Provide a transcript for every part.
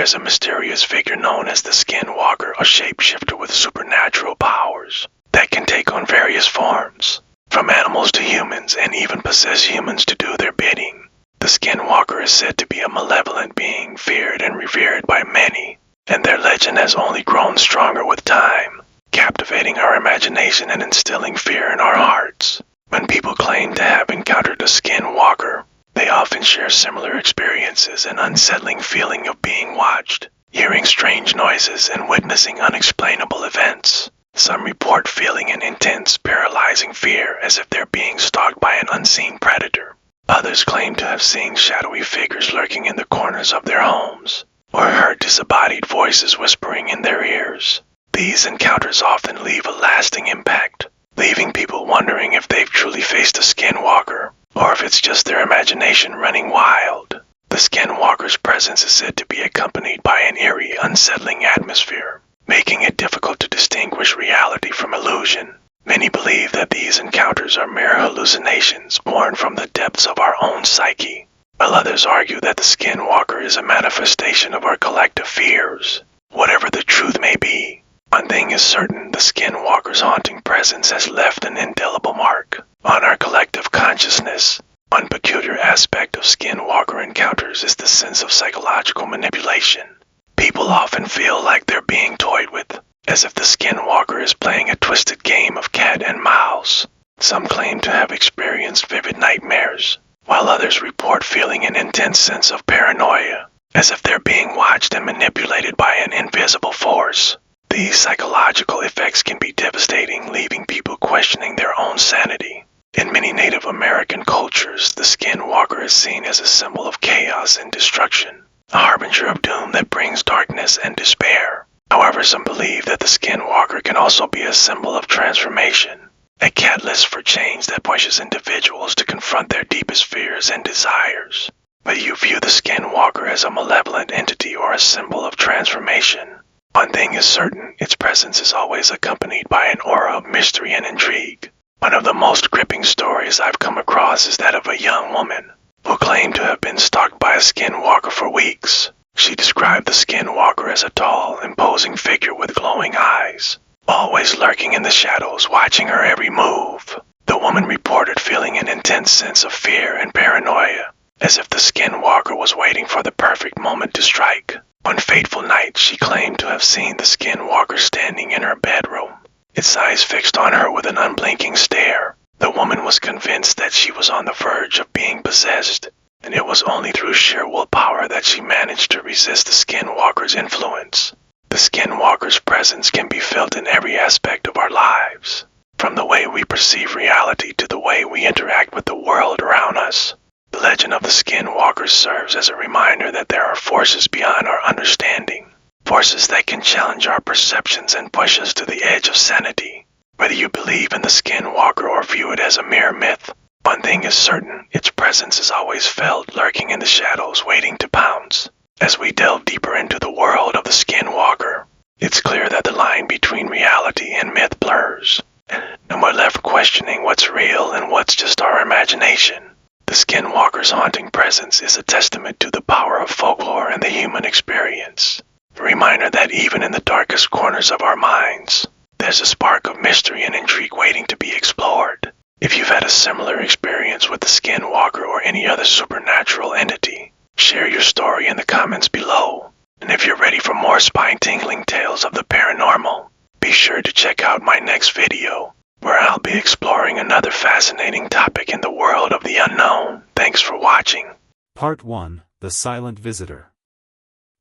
there's a mysterious figure known as the Skinwalker, a shapeshifter with supernatural powers that can take on various forms, from animals to humans, and even possess humans to do their bidding. The Skinwalker is said to be a malevolent being, feared and revered by many, and their legend has only grown stronger with time, captivating our imagination and instilling fear in our hearts. When people claim to have encountered a Skinwalker, they often share similar experiences, an unsettling feeling of being watched, hearing strange noises, and witnessing unexplainable events. Some report feeling an intense, paralyzing fear as if they're being stalked by an unseen predator. Others claim to have seen shadowy figures lurking in the corners of their homes, or heard disembodied voices whispering in their ears. These encounters often leave a lasting impact, leaving people wondering if they've truly faced a Skinwalker, or if it's just their imagination running wild. The Skinwalker's presence is said to be accompanied by an eerie, unsettling atmosphere, making it difficult to distinguish reality from illusion. Many believe that these encounters are mere hallucinations born from the depths of our own psyche, while others argue that the Skinwalker is a manifestation of our collective fears. Whatever the truth may be, one thing is certain: the Skinwalker's haunting presence has left an indelible mark on our collective consciousness. One peculiar aspect of Skinwalker encounters is the sense of psychological manipulation. People often feel like they're being toyed with, as if the Skinwalker is playing a twisted game of cat and mouse. Some claim to have experienced vivid nightmares, while others report feeling an intense sense of paranoia, as if they're being watched and manipulated by an invisible force. These psychological effects can be devastating, leaving people questioning their own sanity. In many Native American cultures, the Skinwalker is seen as a symbol of chaos and destruction, a harbinger of doom that brings darkness and despair. However, some believe that the Skinwalker can also be a symbol of transformation, a catalyst for change that pushes individuals to confront their deepest fears and desires. Whether you view the Skinwalker as a malevolent entity or a symbol of transformation, one thing is certain: its presence is always accompanied by an aura of mystery and intrigue. One of the most gripping stories I've come across is that of a young woman who claimed to have been stalked by a Skinwalker for weeks. She described the Skinwalker as a tall, imposing figure with glowing eyes, always lurking in the shadows, watching her every move. The woman reported feeling an intense sense of fear and paranoia, as if the Skinwalker was waiting for the perfect moment to strike. One fateful night, she claimed to have seen the Skinwalker standing in her bedroom, its eyes fixed on her with an unblinking stare. The woman was convinced that she was on the verge of being possessed, and it was only through sheer willpower that she managed to resist the Skinwalker's influence. The Skinwalker's presence can be felt in every aspect of our lives, from the way we perceive reality to the way we interact with the world around us. The legend of the Skinwalker serves as a reminder that there are forces beyond our understanding, forces that can challenge our perceptions and push us to the edge of sanity. Whether you believe in the Skinwalker or view it as a mere myth, one thing is certain: its presence is always felt, lurking in the shadows, waiting to pounce. As we delve deeper into the world of the Skinwalker, it's clear that the line between reality and myth blurs, and we're left questioning what's real and what's just our imagination. The Skinwalker's haunting presence is a testament to the power of folklore and the human experience, a reminder that even in the darkest corners of our minds, there's a spark of mystery and intrigue waiting to be explored. If you've had a similar experience with the Skinwalker or any other supernatural entity, share your story in the comments below. And if you're ready for more spine-tingling tales of the paranormal, be sure to check out my next video, where I'll be exploring another fascinating topic in the world of the unknown. Thanks for watching. Part 1: The Silent Visitor.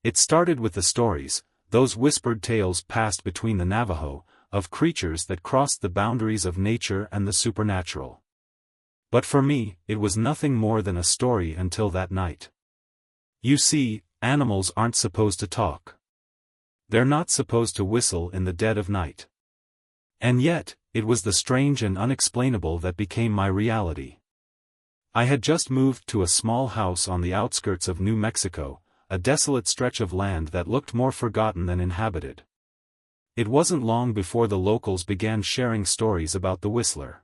It started with the stories, those whispered tales passed between the Navajo, of creatures that crossed the boundaries of nature and the supernatural. But for me, it was nothing more than a story until that night. You see, animals aren't supposed to talk. They're not supposed to whistle in the dead of night. And yet, it was the strange and unexplainable that became my reality. I had just moved to a small house on the outskirts of New Mexico, a desolate stretch of land that looked more forgotten than inhabited. It wasn't long before the locals began sharing stories about the Whistler.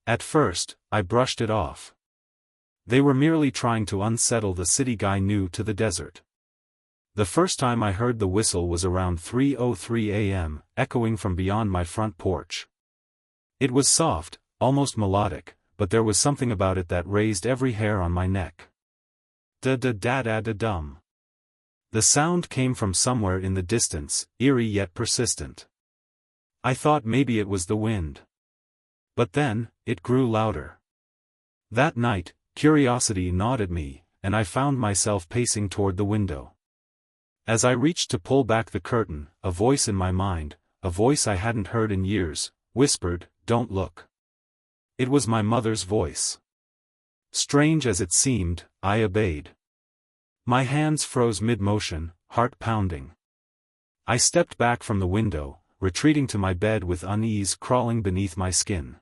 At first, I brushed it off. They were merely trying to unsettle the city guy new to the desert. The first time I heard the whistle was around 3:03 a.m., echoing from beyond my front porch. It was soft, almost melodic, but there was something about it that raised every hair on my neck. Da-da-da-da-da-dum. The sound came from somewhere in the distance, eerie yet persistent. I thought maybe it was the wind. But then, it grew louder. That night, curiosity gnawed at me, and I found myself pacing toward the window. As I reached to pull back the curtain, a voice in my mind, a voice I hadn't heard in years, whispered, "Don't look." It was my mother's voice. Strange as it seemed, I obeyed. My hands froze mid-motion, heart pounding. I stepped back from the window, retreating to my bed with unease crawling beneath my skin.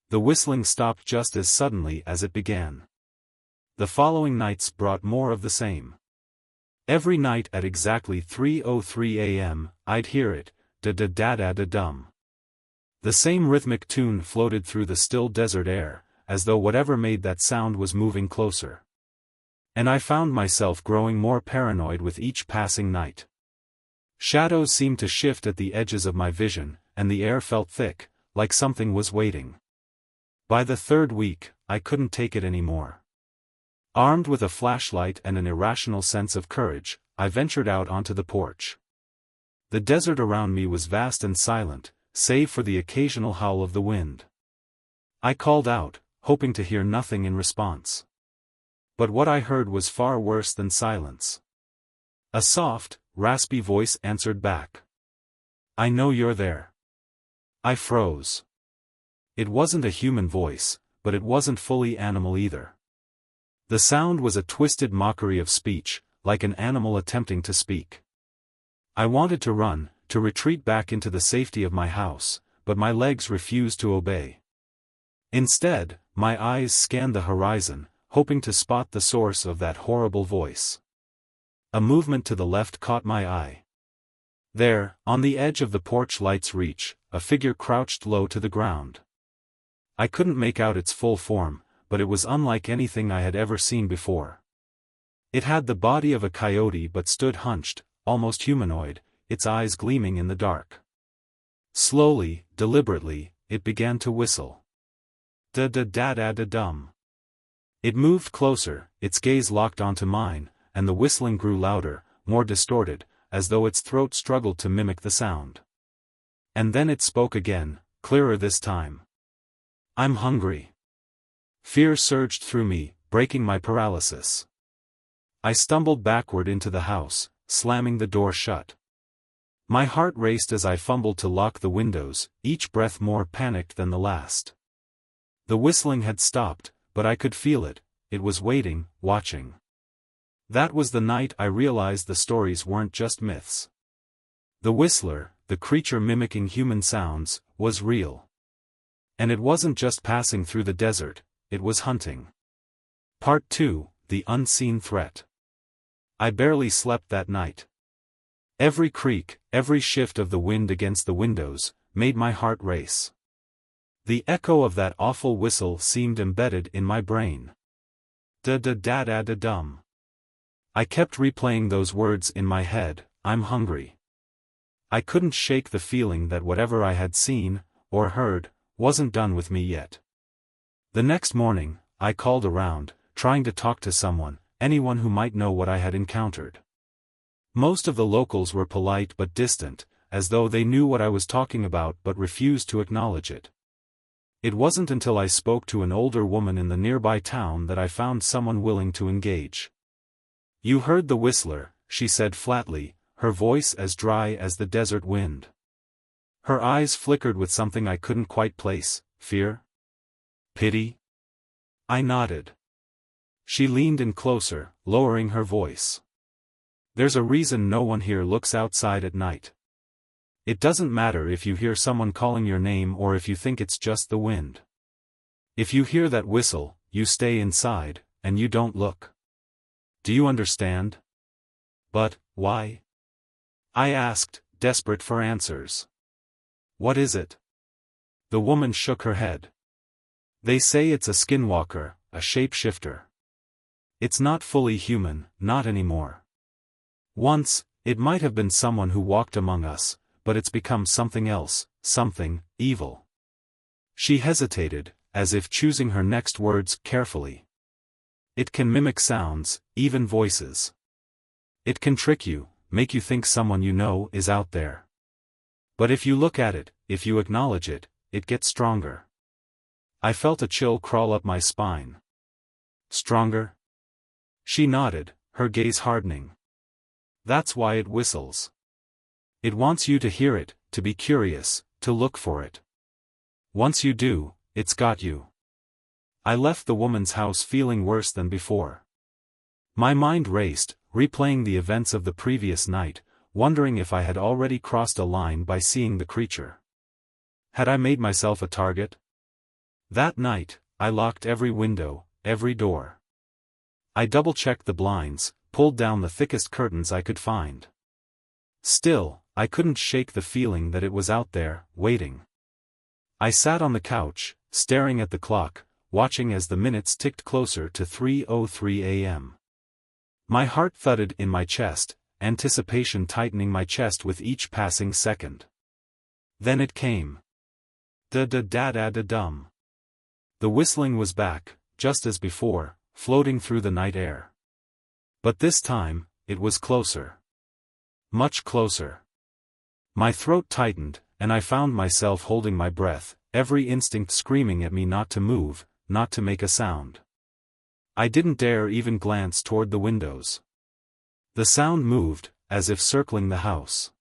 The whistling stopped just as suddenly as it began. The following nights brought more of the same. Every night at exactly 3:03 a.m., I'd hear it, da-da-da-da-da-dum. The same rhythmic tune floated through the still desert air, as though whatever made that sound was moving closer. And I found myself growing more paranoid with each passing night. Shadows seemed to shift at the edges of my vision, and the air felt thick, like something was waiting. By the third week, I couldn't take it anymore. Armed with a flashlight and an irrational sense of courage, I ventured out onto the porch. The desert around me was vast and silent, save for the occasional howl of the wind. I called out, hoping to hear nothing in response. But what I heard was far worse than silence. A soft, raspy voice answered back. "I know you're there." I froze. It wasn't a human voice, but it wasn't fully animal either. The sound was a twisted mockery of speech, like an animal attempting to speak. I wanted to run, to retreat back into the safety of my house, but my legs refused to obey. Instead, my eyes scanned the horizon, hoping to spot the source of that horrible voice. A movement to the left caught my eye. There, on the edge of the porch light's reach, a figure crouched low to the ground. I couldn't make out its full form, but it was unlike anything I had ever seen before. It had the body of a coyote but stood hunched, almost humanoid, its eyes gleaming in the dark. Slowly, deliberately, it began to whistle. Da-da-da-da-da-dum. It moved closer, its gaze locked onto mine, and the whistling grew louder, more distorted, as though its throat struggled to mimic the sound. And then it spoke again, clearer this time. "I'm hungry." Fear surged through me, breaking my paralysis. I stumbled backward into the house, slamming the door shut. My heart raced as I fumbled to lock the windows, each breath more panicked than the last. The whistling had stopped, but I could feel it. It was waiting, watching. That was the night I realized the stories weren't just myths. The whistler, the creature mimicking human sounds, was real. And it wasn't just passing through the desert, it was hunting. Part 2, The Unseen Threat. I barely slept that night. Every creak, every shift of the wind against the windows, made my heart race. The echo of that awful whistle seemed embedded in my brain. Da-da-da-da-da-dum. I kept replaying those words in my head, "I'm hungry." I couldn't shake the feeling that whatever I had seen, or heard, wasn't done with me yet. The next morning, I called around, trying to talk to someone, anyone who might know what I had encountered. Most of the locals were polite but distant, as though they knew what I was talking about but refused to acknowledge it. It wasn't until I spoke to an older woman in the nearby town that I found someone willing to engage. "You heard the whistler," she said flatly, her voice as dry as the desert wind. Her eyes flickered with something I couldn't quite place. Fear? Pity? I nodded. She leaned in closer, lowering her voice. "There's a reason no one here looks outside at night. It doesn't matter if you hear someone calling your name or if you think it's just the wind. If you hear that whistle, you stay inside, and you don't look. Do you understand?" "But, why?" I asked, desperate for answers. "What is it?" The woman shook her head. "They say it's a skinwalker, a shapeshifter. It's not fully human, not anymore. Once, it might have been someone who walked among us, but it's become something else, something evil. She hesitated, as if choosing her next words carefully. It can mimic sounds, even voices. It can trick you, make you think someone you know is out there. But if you look at it, if you acknowledge it, it gets stronger. I felt a chill crawl up my spine. Stronger? She nodded, her gaze hardening. That's why it whistles. It wants you to hear it, to be curious, to look for it. Once you do, it's got you. I left the woman's house feeling worse than before. My mind raced, replaying the events of the previous night, wondering if I had already crossed a line by seeing the creature. Had I made myself a target? That night, I locked every window, every door. I double-checked the blinds, pulled down the thickest curtains I could find. Still, I couldn't shake the feeling that it was out there, waiting. I sat on the couch, staring at the clock, watching as the minutes ticked closer to 3:03 a.m. My heart thudded in my chest, anticipation tightening my chest with each passing second. Then it came. Da-da-da-da-da-dum. The whistling was back, just as before, floating through the night air. But this time, it was closer. Much closer. My throat tightened, and I found myself holding my breath, every instinct screaming at me not to move, not to make a sound. I didn't dare even glance toward the windows. The sound moved, as if circling the house.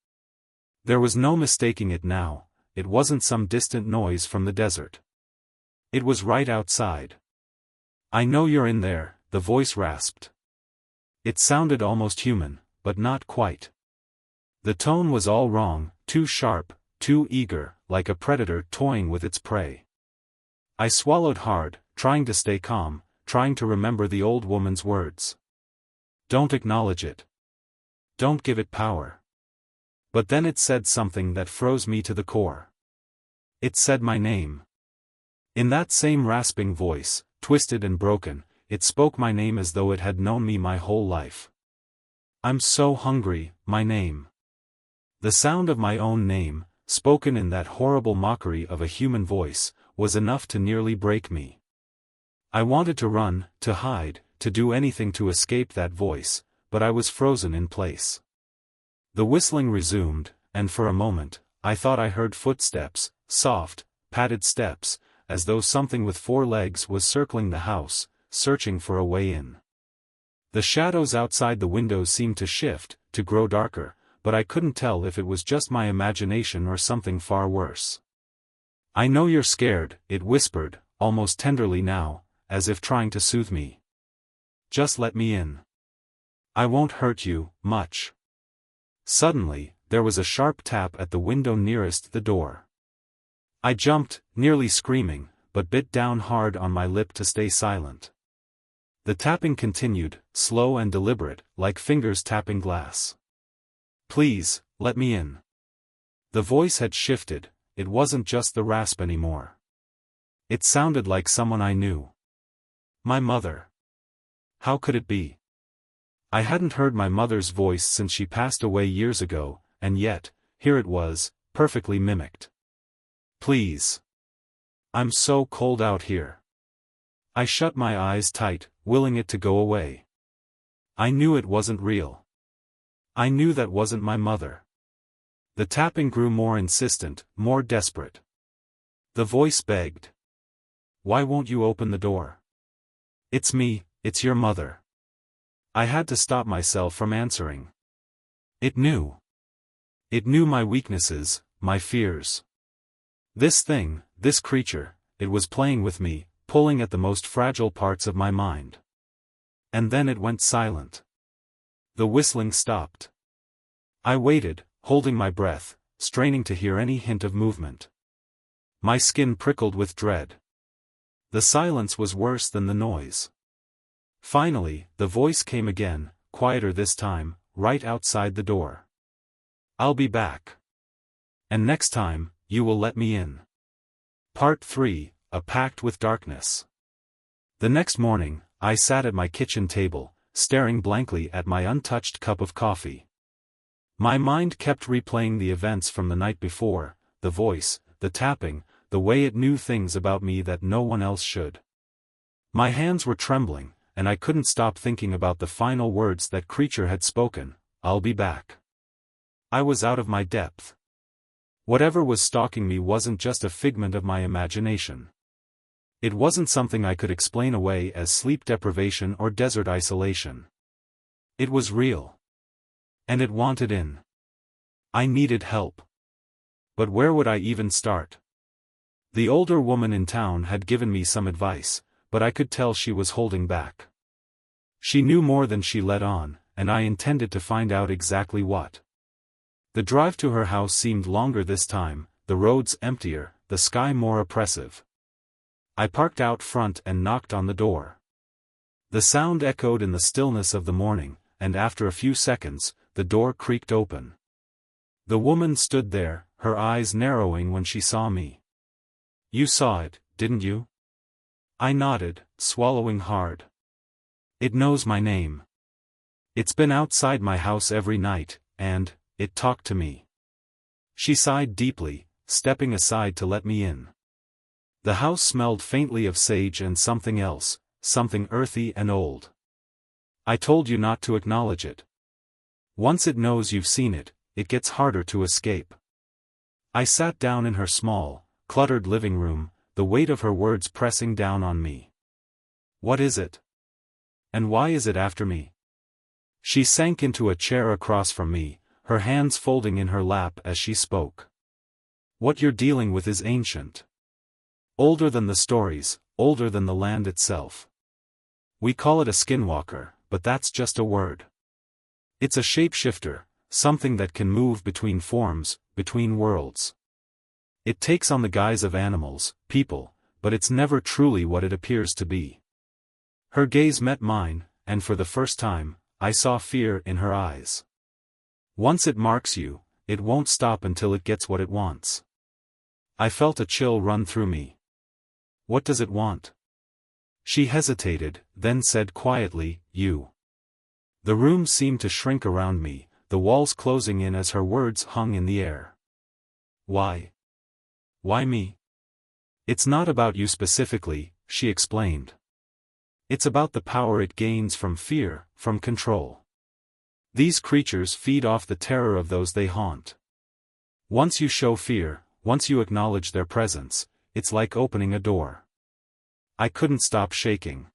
There was no mistaking it now, it wasn't some distant noise from the desert. It was right outside. "I know you're in there," the voice rasped. It sounded almost human, but not quite. The tone was all wrong, too sharp, too eager, like a predator toying with its prey. I swallowed hard, trying to stay calm, trying to remember the old woman's words. Don't acknowledge it. Don't give it power. But then it said something that froze me to the core. It said my name. In that same rasping voice, twisted and broken, it spoke my name as though it had known me my whole life. "I'm so hungry," my name. The sound of my own name, spoken in that horrible mockery of a human voice, was enough to nearly break me. I wanted to run, to hide, to do anything to escape that voice, but I was frozen in place. The whistling resumed, and for a moment, I thought I heard footsteps, soft, padded steps, as though something with 4 legs was circling the house, searching for a way in. The shadows outside the windows seemed to shift, to grow darker, but I couldn't tell if it was just my imagination or something far worse. "I know you're scared," it whispered, almost tenderly now, as if trying to soothe me. "Just let me in. I won't hurt you, much." Suddenly, there was a sharp tap at the window nearest the door. I jumped, nearly screaming, but bit down hard on my lip to stay silent. The tapping continued, slow and deliberate, like fingers tapping glass. "Please, let me in." The voice had shifted, it wasn't just the rasp anymore. It sounded like someone I knew. My mother. How could it be? I hadn't heard my mother's voice since she passed away years ago, and yet, here it was, perfectly mimicked. "Please. I'm so cold out here." I shut my eyes tight, willing it to go away. I knew it wasn't real. I knew that wasn't my mother. The tapping grew more insistent, more desperate. The voice begged. "Why won't you open the door? It's me, it's your mother." I had to stop myself from answering. It knew. It knew my weaknesses, my fears. This thing, this creature, it was playing with me, pulling at the most fragile parts of my mind. And then it went silent. The whistling stopped. I waited, holding my breath, straining to hear any hint of movement. My skin prickled with dread. The silence was worse than the noise. Finally, the voice came again, quieter this time, right outside the door. "I'll be back. And next time, you will let me in." Part 3, A Pact with Darkness. The next morning, I sat at my kitchen table, staring blankly at my untouched cup of coffee. My mind kept replaying the events from the night before, the voice, the tapping, the way it knew things about me that no one else should. My hands were trembling, and I couldn't stop thinking about the final words that creature had spoken, "I'll be back." I was out of my depth. Whatever was stalking me wasn't just a figment of my imagination. It wasn't something I could explain away as sleep deprivation or desert isolation. It was real. And it wanted in. I needed help. But where would I even start? The older woman in town had given me some advice, but I could tell she was holding back. She knew more than she let on, and I intended to find out exactly what. The drive to her house seemed longer this time, the roads emptier, the sky more oppressive. I parked out front and knocked on the door. The sound echoed in the stillness of the morning, and after a few seconds, the door creaked open. The woman stood there, her eyes narrowing when she saw me. "You saw it, didn't you?" I nodded, swallowing hard. "It knows my name. It's been outside my house every night, and it talked to me." She sighed deeply, stepping aside to let me in. The house smelled faintly of sage and something else, something earthy and old. "I told you not to acknowledge it. Once it knows you've seen it, it gets harder to escape." I sat down in her small, cluttered living room, the weight of her words pressing down on me. "What is it? And why is it after me?" She sank into a chair across from me, her hands folding in her lap as she spoke. "What you're dealing with is ancient. Older than the stories, older than the land itself. We call it a skinwalker, but that's just a word. It's a shapeshifter, something that can move between forms, between worlds. It takes on the guise of animals, people, but it's never truly what it appears to be." Her gaze met mine, and for the first time, I saw fear in her eyes. "Once it marks you, it won't stop until it gets what it wants." I felt a chill run through me. "What does it want?" She hesitated, then said quietly, "You." The room seemed to shrink around me, the walls closing in as her words hung in the air. "Why? Why me?" "It's not about you specifically," she explained. "It's about the power it gains from fear, from control. These creatures feed off the terror of those they haunt. Once you show fear, once you acknowledge their presence, it's like opening a door." I couldn't stop shaking.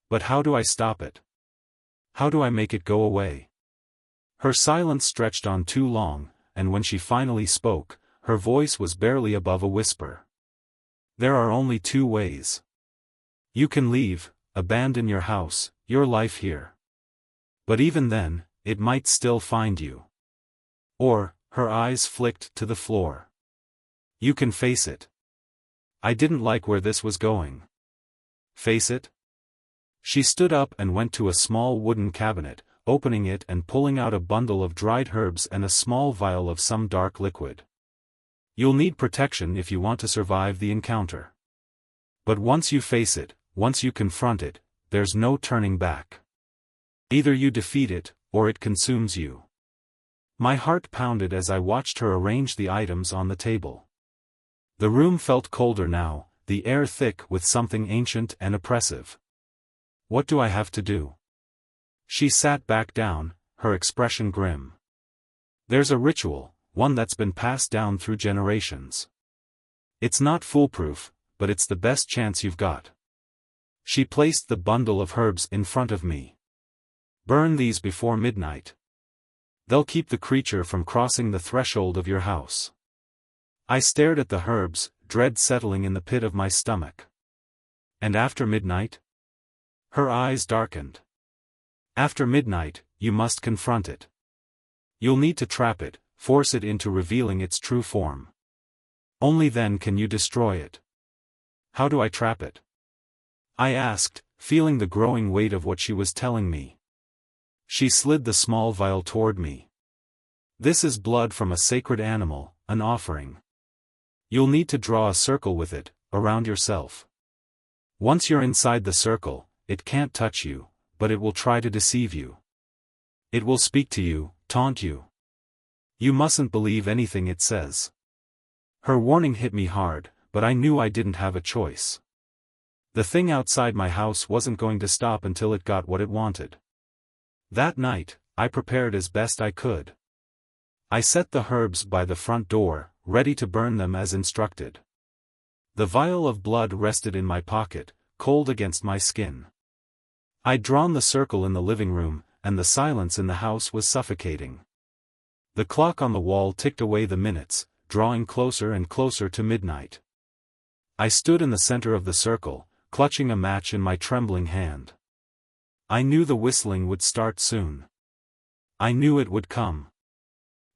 But how do I stop it? How do I make it go away? Her silence stretched on too long, and when she finally spoke, her voice was barely above a whisper. "There are only two ways. You can leave, abandon your house, your life here. But even then, it might still find you. Or," her eyes flicked to the floor, "you can face it." I didn't like where this was going. Face it? She stood up and went to a small wooden cabinet, opening it and pulling out a bundle of dried herbs and a small vial of some dark liquid. "You'll need protection if you want to survive the encounter. But once you face it, once you confront it, there's no turning back. Either you defeat it, or it consumes you." My heart pounded as I watched her arrange the items on the table. The room felt colder now, the air thick with something ancient and oppressive. "What do I have to do?" She sat back down, her expression grim. "There's a ritual, one that's been passed down through generations. It's not foolproof, but it's the best chance you've got." She placed the bundle of herbs in front of me. "Burn these before midnight. They'll keep the creature from crossing the threshold of your house." I stared at the herbs, dread settling in the pit of my stomach. "And after midnight?" Her eyes darkened. "After midnight, you must confront it. You'll need to trap it, force it into revealing its true form. Only then can you destroy it." "How do I trap it?" I asked, feeling the growing weight of what she was telling me. She slid the small vial toward me. "This is blood from a sacred animal, an offering. You'll need to draw a circle with it, around yourself. Once you're inside the circle, it can't touch you, but it will try to deceive you. It will speak to you, taunt you. You mustn't believe anything it says." Her warning hit me hard, but I knew I didn't have a choice. The thing outside my house wasn't going to stop until it got what it wanted. That night, I prepared as best I could. I set the herbs by the front door, ready to burn them as instructed. The vial of blood rested in my pocket, cold against my skin. I'd drawn the circle in the living room, and the silence in the house was suffocating. The clock on the wall ticked away the minutes, drawing closer and closer to midnight. I stood in the center of the circle, clutching a match in my trembling hand. I knew the whistling would start soon. I knew it would come.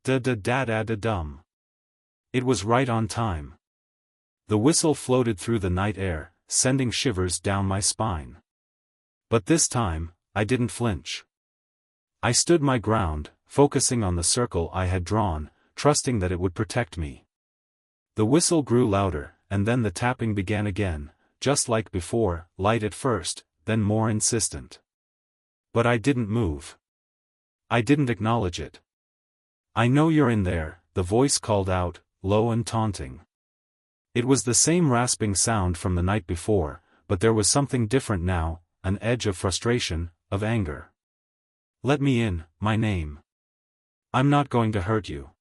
Da-da-da-da-da-dum. It was right on time. The whistle floated through the night air, sending shivers down my spine. But this time, I didn't flinch. I stood my ground, focusing on the circle I had drawn, trusting that it would protect me. The whistle grew louder, and then the tapping began again, just like before, light at first, then more insistent. But I didn't move. I didn't acknowledge it. "I know you're in there," the voice called out, low and taunting. It was the same rasping sound from the night before, but there was something different now, an edge of frustration, of anger. "Let me in, my name. I'm not going to hurt you."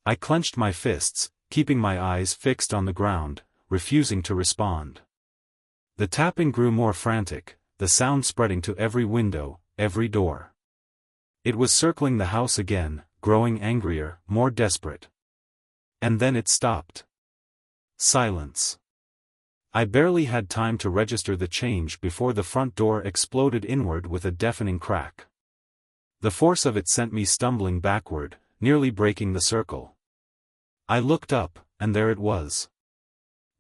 I clenched my fists, keeping my eyes fixed on the ground, refusing to respond. The tapping grew more frantic, the sound spreading to every window, every door. It was circling the house again, growing angrier, more desperate. And then it stopped. Silence. I barely had time to register the change before the front door exploded inward with a deafening crack. The force of it sent me stumbling backward, nearly breaking the circle. I looked up, and there it was.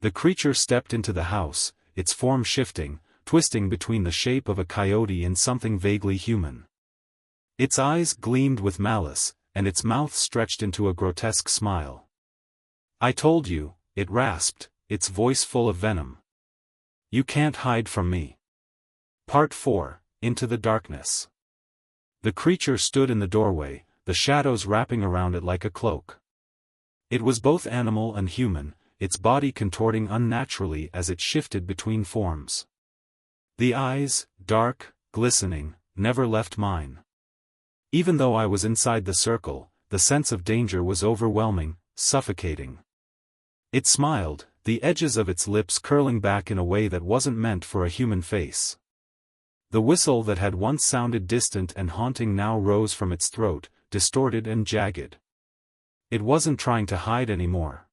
The creature stepped into the house, its form shifting, twisting between the shape of a coyote and something vaguely human. Its eyes gleamed with malice, and its mouth stretched into a grotesque smile. "I told you," it rasped, its voice full of venom. "You can't hide from me." Part 4, Into the Darkness. The creature stood in the doorway, the shadows wrapping around it like a cloak. It was both animal and human, its body contorting unnaturally as it shifted between forms. The eyes, dark, glistening, never left mine. Even though I was inside the circle, the sense of danger was overwhelming, suffocating. It smiled, the edges of its lips curling back in a way that wasn't meant for a human face. The whistle that had once sounded distant and haunting now rose from its throat, distorted and jagged. It wasn't trying to hide anymore.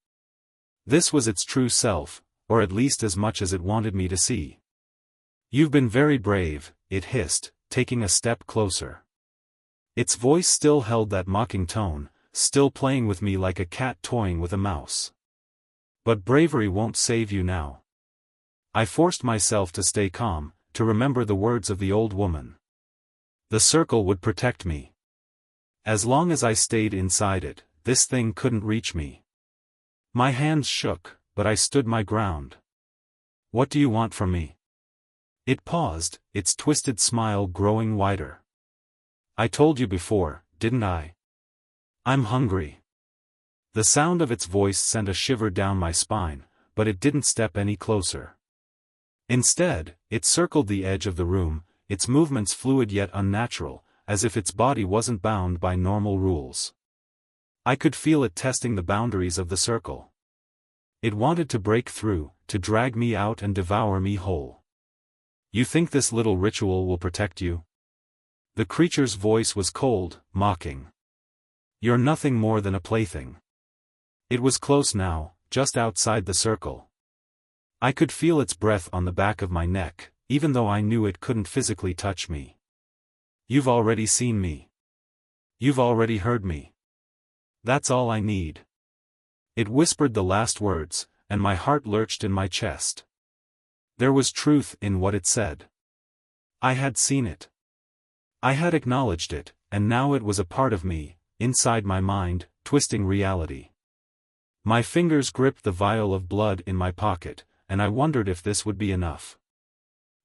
This was its true self, or at least as much as it wanted me to see. "You've been very brave," it hissed, taking a step closer. Its voice still held that mocking tone, still playing with me like a cat toying with a mouse. "But bravery won't save you now." I forced myself to stay calm, to remember the words of the old woman. The circle would protect me. As long as I stayed inside it, this thing couldn't reach me. My hands shook, but I stood my ground. "What do you want from me?" It paused, its twisted smile growing wider. "I told you before, didn't I? I'm hungry." The sound of its voice sent a shiver down my spine, but it didn't step any closer. Instead, it circled the edge of the room, its movements fluid yet unnatural, as if its body wasn't bound by normal rules. I could feel it testing the boundaries of the circle. It wanted to break through, to drag me out and devour me whole. "You think this little ritual will protect you?" The creature's voice was cold, mocking. "You're nothing more than a plaything." It was close now, just outside the circle. I could feel its breath on the back of my neck, even though I knew it couldn't physically touch me. "You've already seen me. You've already heard me. That's all I need." It whispered the last words, and my heart lurched in my chest. There was truth in what it said. I had seen it. I had acknowledged it, and now it was a part of me, inside my mind, twisting reality. My fingers gripped the vial of blood in my pocket, and I wondered if this would be enough.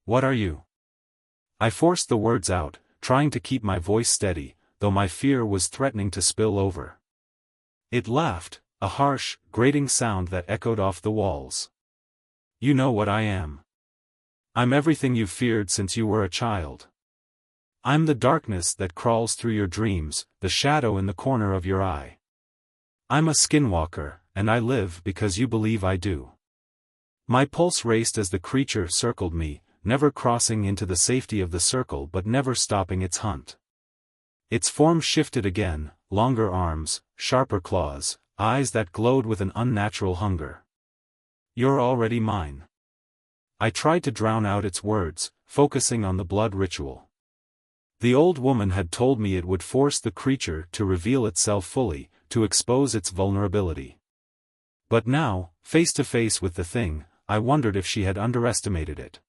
"What are you?" I forced the words out, trying to keep my voice steady, though my fear was threatening to spill over. It laughed, a harsh, grating sound that echoed off the walls. You know what I am. I'm everything you feared since you were a child. I'm the darkness that crawls through your dreams, the shadow in the corner of your eye. I'm a skinwalker, and I live because you believe I do. My pulse raced as the creature circled me, never crossing into the safety of the circle but never stopping its hunt. Its form shifted again, longer arms, sharper claws, eyes that glowed with an unnatural hunger. You're already mine. I tried to drown out its words, focusing on the blood ritual. The old woman had told me it would force the creature to reveal itself fully, to expose its vulnerability. But now, face to face with the thing, I wondered if she had underestimated it.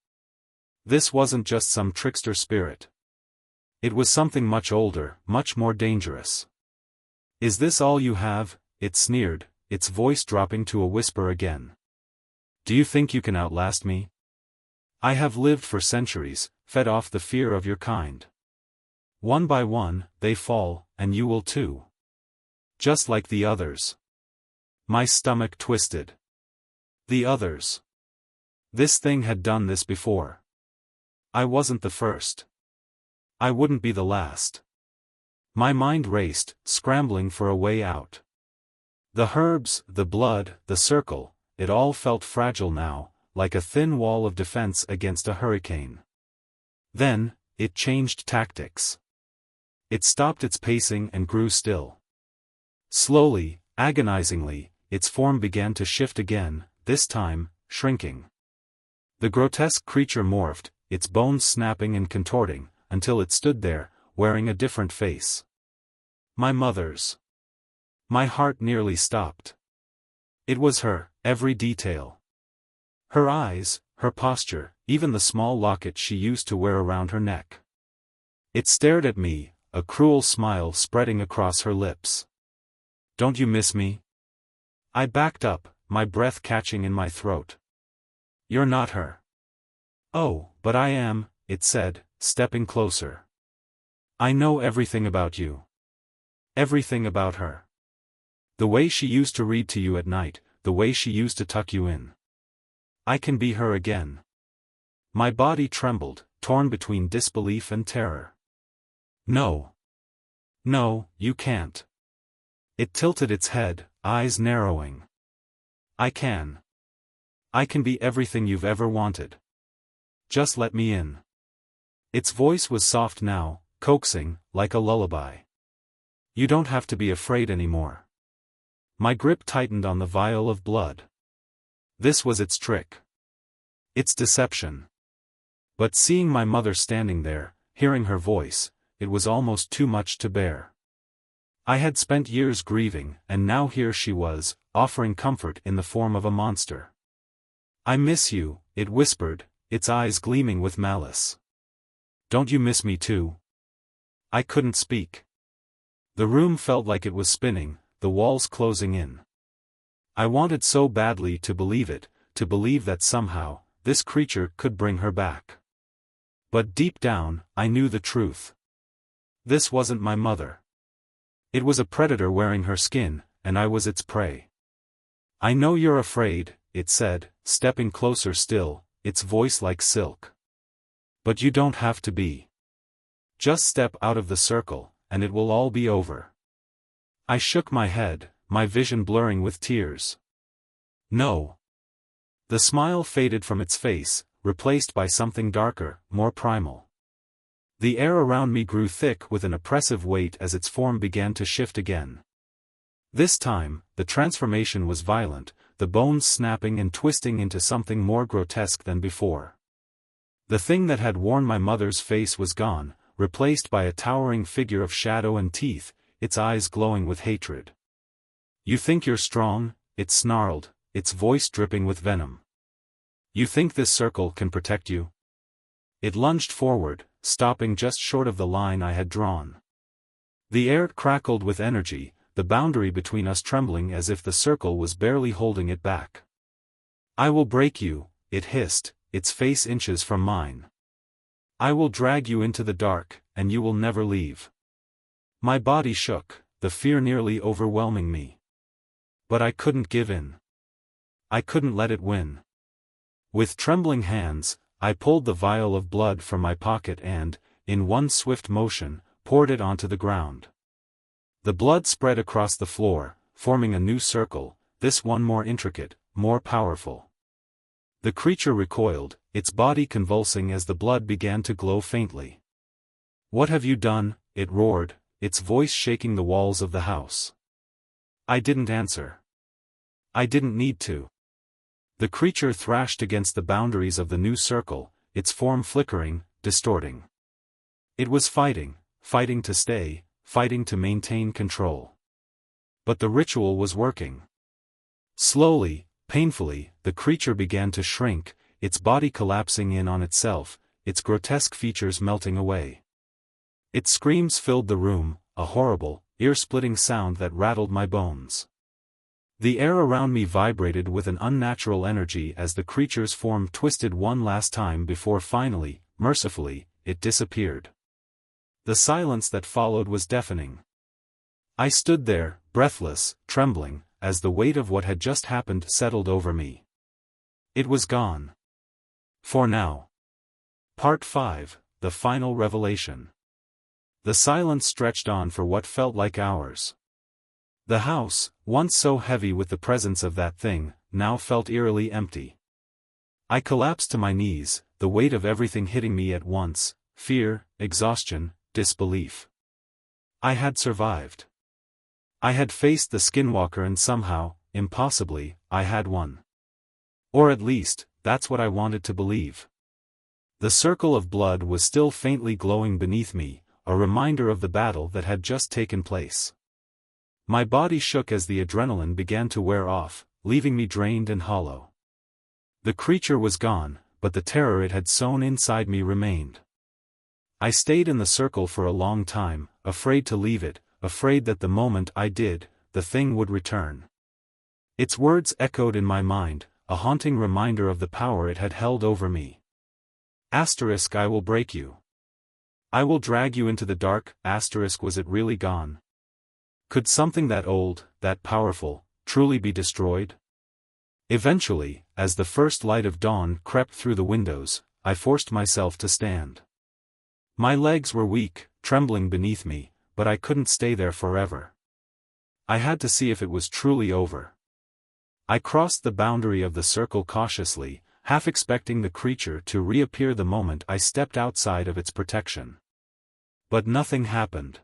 This wasn't just some trickster spirit. It was something much older, much more dangerous. Is this all you have? It sneered, its voice dropping to a whisper again. Do you think you can outlast me? I have lived for centuries, fed off the fear of your kind. One by one, they fall, and you will too. Just like the others. My stomach twisted. The others. This thing had done this before. I wasn't the first. I wouldn't be the last. My mind raced, scrambling for a way out. The herbs, the blood, the circle, it all felt fragile now, like a thin wall of defense against a hurricane. Then, it changed tactics. It stopped its pacing and grew still. Slowly, agonizingly, its form began to shift again, this time, shrinking. The grotesque creature morphed, its bones snapping and contorting, until it stood there, wearing a different face. My mother's. My heart nearly stopped. It was her, every detail. Her eyes, her posture, even the small locket she used to wear around her neck. It stared at me, a cruel smile spreading across her lips. Don't you miss me? I backed up, my breath catching in my throat. You're not her. Oh, but I am, it said, stepping closer. I know everything about you. Everything about her. The way she used to read to you at night, the way she used to tuck you in. I can be her again. My body trembled, torn between disbelief and terror. No. No, you can't. It tilted its head, eyes narrowing. I can. I can be everything you've ever wanted. Just let me in. Its voice was soft now, coaxing, like a lullaby. You don't have to be afraid anymore. My grip tightened on the vial of blood. This was its trick. Its deception. But seeing my mother standing there, hearing her voice, it was almost too much to bear. I had spent years grieving, and now here she was, offering comfort in the form of a monster. I miss you, it whispered, its eyes gleaming with malice. Don't you miss me too? I couldn't speak. The room felt like it was spinning, the walls closing in. I wanted so badly to believe it, to believe that somehow, this creature could bring her back. But deep down, I knew the truth. This wasn't my mother. It was a predator wearing her skin, and I was its prey. I know you're afraid, it said, stepping closer still, its voice like silk. But you don't have to be. Just step out of the circle, and it will all be over. I shook my head, my vision blurring with tears. No. The smile faded from its face, replaced by something darker, more primal. The air around me grew thick with an oppressive weight as its form began to shift again. This time, the transformation was violent, the bones snapping and twisting into something more grotesque than before. The thing that had worn my mother's face was gone, replaced by a towering figure of shadow and teeth, its eyes glowing with hatred. You think you're strong, it snarled, its voice dripping with venom. You think this circle can protect you? It lunged forward, stopping just short of the line I had drawn. The air crackled with energy, the boundary between us trembling as if the circle was barely holding it back. I will break you, it hissed, its face inches from mine. I will drag you into the dark, and you will never leave. My body shook, the fear nearly overwhelming me. But I couldn't give in. I couldn't let it win. With trembling hands, I pulled the vial of blood from my pocket and, in one swift motion, poured it onto the ground. The blood spread across the floor, forming a new circle, this one more intricate, more powerful. The creature recoiled, its body convulsing as the blood began to glow faintly. "What have you done?" it roared, its voice shaking the walls of the house. I didn't answer. I didn't need to. The creature thrashed against the boundaries of the new circle, its form flickering, distorting. It was fighting to stay, fighting to maintain control. But the ritual was working. Slowly, painfully, the creature began to shrink, its body collapsing in on itself, its grotesque features melting away. Its screams filled the room, a horrible, ear-splitting sound that rattled my bones. The air around me vibrated with an unnatural energy as the creature's form twisted one last time before finally, mercifully, it disappeared. The silence that followed was deafening. I stood there, breathless, trembling, as the weight of what had just happened settled over me. It was gone. For now. Part 5, The Final Revelation. The silence stretched on for what felt like hours. The house, once so heavy with the presence of that thing, now felt eerily empty. I collapsed to my knees, the weight of everything hitting me at once, fear, exhaustion, disbelief. I had survived. I had faced the skinwalker and somehow, impossibly, I had won. Or at least, that's what I wanted to believe. The circle of blood was still faintly glowing beneath me, a reminder of the battle that had just taken place. My body shook as the adrenaline began to wear off, leaving me drained and hollow. The creature was gone, but the terror it had sown inside me remained. I stayed in the circle for a long time, afraid to leave it, afraid that the moment I did, the thing would return. Its words echoed in my mind, a haunting reminder of the power it had held over me. Asterisk, I will break you. I will drag you into the dark. Asterisk, was it really gone? Could something that old, that powerful, truly be destroyed? Eventually, as the first light of dawn crept through the windows, I forced myself to stand. My legs were weak, trembling beneath me, but I couldn't stay there forever. I had to see if it was truly over. I crossed the boundary of the circle cautiously, half expecting the creature to reappear the moment I stepped outside of its protection. But nothing happened.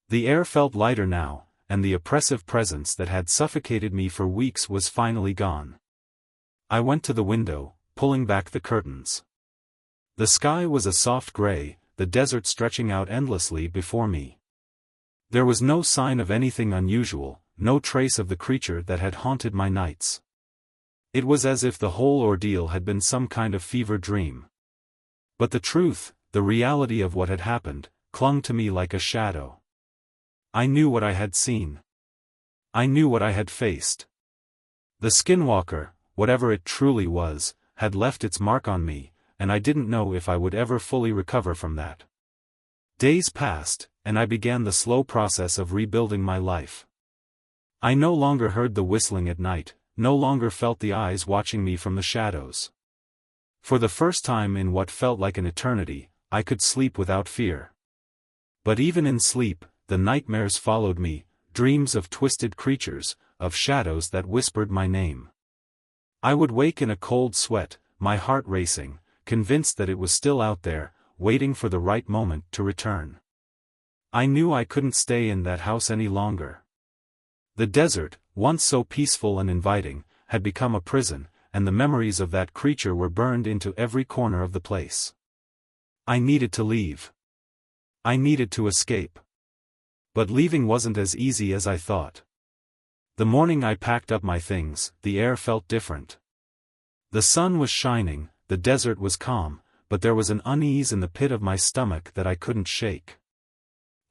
The air felt lighter now, and the oppressive presence that had suffocated me for weeks was finally gone. I went to the window, pulling back the curtains. The sky was a soft gray, the desert stretching out endlessly before me. There was no sign of anything unusual, no trace of the creature that had haunted my nights. It was as if the whole ordeal had been some kind of fever dream. But the truth, the reality of what had happened, clung to me like a shadow. I knew what I had seen. I knew what I had faced. The skinwalker, whatever it truly was, had left its mark on me, and I didn't know if I would ever fully recover from that. Days passed, and I began the slow process of rebuilding my life. I no longer heard the whistling at night, no longer felt the eyes watching me from the shadows. For the first time in what felt like an eternity, I could sleep without fear. But even in sleep, the nightmares followed me, dreams of twisted creatures, of shadows that whispered my name. I would wake in a cold sweat, my heart racing, convinced that it was still out there, waiting for the right moment to return. I knew I couldn't stay in that house any longer. The desert, once so peaceful and inviting, had become a prison, and the memories of that creature were burned into every corner of the place. I needed to leave. I needed to escape. But leaving wasn't as easy as I thought. The morning I packed up my things, the air felt different. The sun was shining, the desert was calm, but there was an unease in the pit of my stomach that I couldn't shake.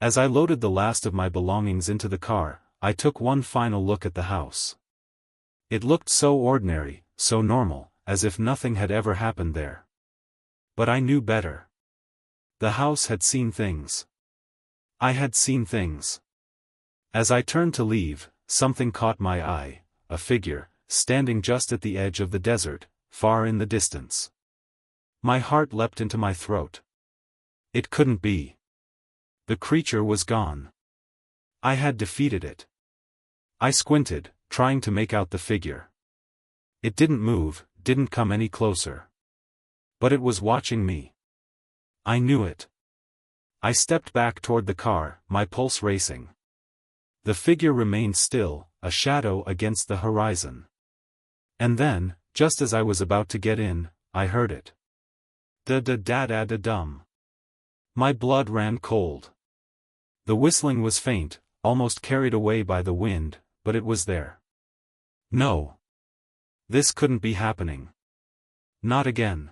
As I loaded the last of my belongings into the car, I took one final look at the house. It looked so ordinary, so normal, as if nothing had ever happened there. But I knew better. The house had seen things. I had seen things. As I turned to leave, something caught my eye, a figure, standing just at the edge of the desert, far in the distance. My heart leapt into my throat. It couldn't be. The creature was gone. I had defeated it. I squinted, trying to make out the figure. It didn't move, didn't come any closer. But it was watching me. I knew it. I stepped back toward the car, my pulse racing. The figure remained still, a shadow against the horizon. And then, just as I was about to get in, I heard it. Da-da-da-da-da-dum. My blood ran cold. The whistling was faint, almost carried away by the wind, but it was there. No. This couldn't be happening. Not again.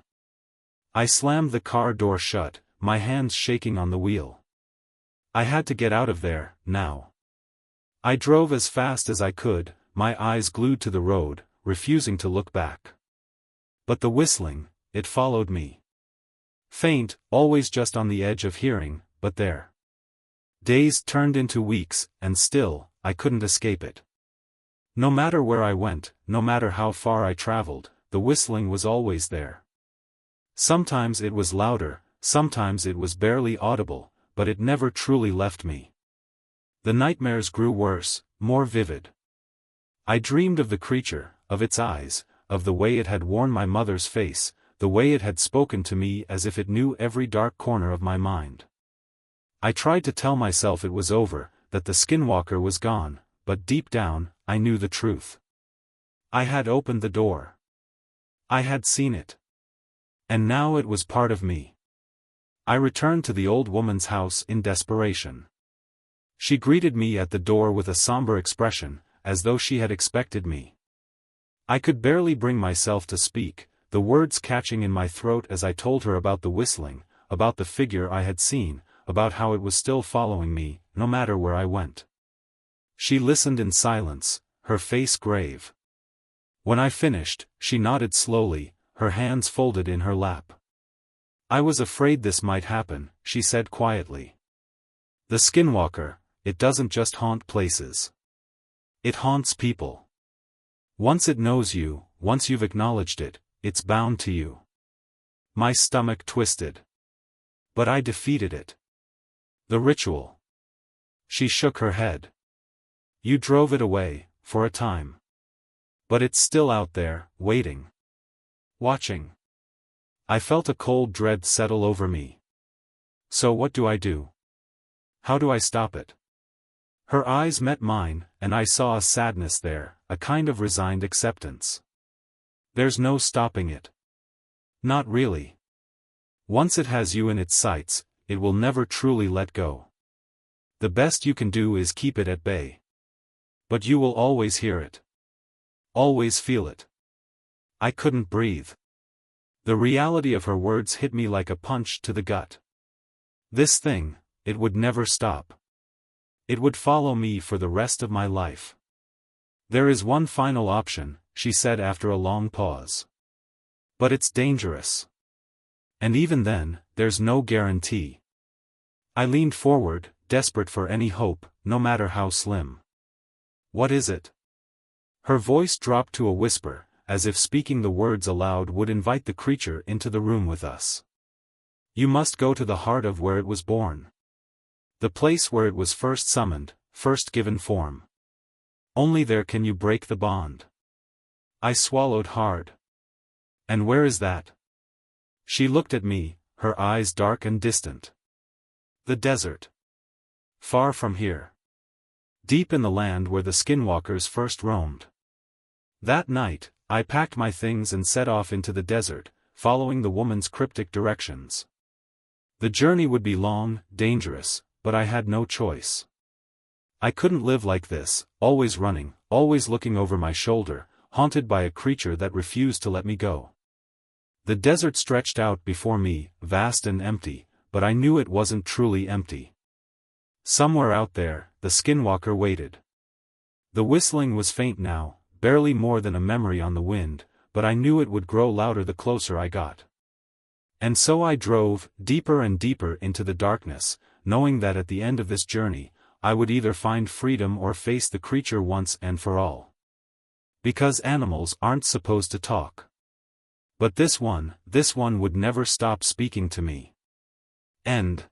I slammed the car door shut, my hands shaking on the wheel. I had to get out of there, now. I drove as fast as I could, my eyes glued to the road, refusing to look back. But the whistling, it followed me. Faint, always just on the edge of hearing, but there. Days turned into weeks, and still, I couldn't escape it. No matter where I went, no matter how far I traveled, the whistling was always there. Sometimes it was louder, sometimes it was barely audible, but it never truly left me. The nightmares grew worse, more vivid. I dreamed of the creature, of its eyes, of the way it had worn my mother's face, the way it had spoken to me as if it knew every dark corner of my mind. I tried to tell myself it was over, that the skinwalker was gone, but deep down, I knew the truth. I had opened the door. I had seen it. And now it was part of me. I returned to the old woman's house in desperation. She greeted me at the door with a somber expression, as though she had expected me. I could barely bring myself to speak, the words catching in my throat as I told her about the whistling, about the figure I had seen, about how it was still following me, no matter where I went. She listened in silence, her face grave. When I finished, she nodded slowly, her hands folded in her lap. I was afraid this might happen, she said quietly. The skinwalker, it doesn't just haunt places. It haunts people. Once it knows you, once you've acknowledged it, it's bound to you. My stomach twisted. But I defeated it. The ritual. She shook her head. You drove it away, for a time. But it's still out there, waiting. Watching. I felt a cold dread settle over me. So what do I do? How do I stop it? Her eyes met mine, and I saw a sadness there, a kind of resigned acceptance. There's no stopping it. Not really. Once it has you in its sights, it will never truly let go. The best you can do is keep it at bay. But you will always hear it. Always feel it. I couldn't breathe. The reality of her words hit me like a punch to the gut. This thing, it would never stop. It would follow me for the rest of my life. There is one final option, she said after a long pause. But it's dangerous. And even then, there's no guarantee. I leaned forward, desperate for any hope, no matter how slim. What is it? Her voice dropped to a whisper, as if speaking the words aloud would invite the creature into the room with us. You must go to the heart of where it was born. The place where it was first summoned, first given form. Only there can you break the bond. I swallowed hard. And where is that? She looked at me, her eyes dark and distant. The desert. Far from here. Deep in the land where the skinwalkers first roamed. That night, I packed my things and set off into the desert, following the woman's cryptic directions. The journey would be long, dangerous, but I had no choice. I couldn't live like this, always running, always looking over my shoulder, haunted by a creature that refused to let me go. The desert stretched out before me, vast and empty, but I knew it wasn't truly empty. Somewhere out there, the skinwalker waited. The whistling was faint now, barely more than a memory on the wind, but I knew it would grow louder the closer I got. And so I drove, deeper and deeper into the darkness, knowing that at the end of this journey, I would either find freedom or face the creature once and for all. Because animals aren't supposed to talk. But this one would never stop speaking to me. End.